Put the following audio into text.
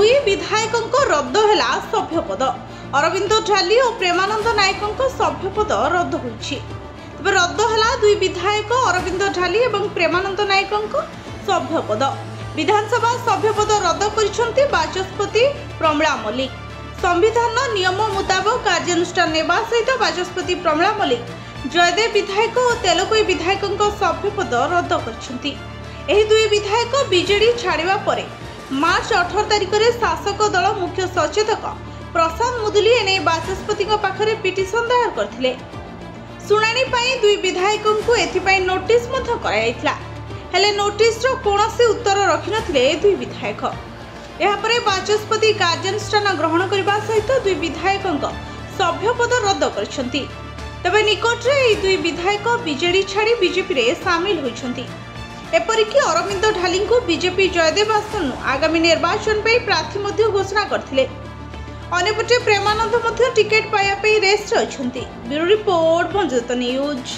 दुई विधायकों रद्द है सभ्यपद। अरविंद ढाली और प्रेमानंद नायकों सभ्यपद रद्द होइछि। तबे रद्द है दुई विधायक अरविंद ढाली और प्रेमानंद नायकों सभ्यपद। विधानसभा सभ्यपद रद्द करिसेंति बाचस्पति प्रमिला मल्लिक। संविधान नियम मुताबक कार्यानुष्ठान नेबा सहित बाचस्पति प्रमिला मल्लिक जयदेव विधायक और तेलकोई विधायकों सभ्यपद रद्द करिसेंति। एही दुई विधायक बीजेडी छाड़िबा परे मार्च 18 तारिख में शासक दल मुख्य सचेतक प्रशांत मुदुली एने बाचस्पति पाखरे पिटिशन दायर करथिले। सुनानी पाई दुई विधायकों को एथिपाई नोटिस मध्य कराइथिला। हेले नोटिस रो कोनोसी उत्तर रखि नथिले दुई विधायक। एहा परे बाचस्पति कार्यानुष्ठान ग्रहण करबा सहित दुई विधायकों सभ्यपद रद्द करिसेंति। तबे निकट रे एही दुई विधायक बीजेडी छाड़ी बीजेपी रे शामिल होइछंती। एपरिकी अरविंद ढाली को बीजेपी जयदेव आसन आगामी निर्वाचन पे प्रार्थी मध्य घोषणा करथिले। अन्यपटे प्रेमानंद मध्य टिकेट पाया पे रेस रे अछंती। ब्यूरो रिपोर्ट पंजत न्यूज।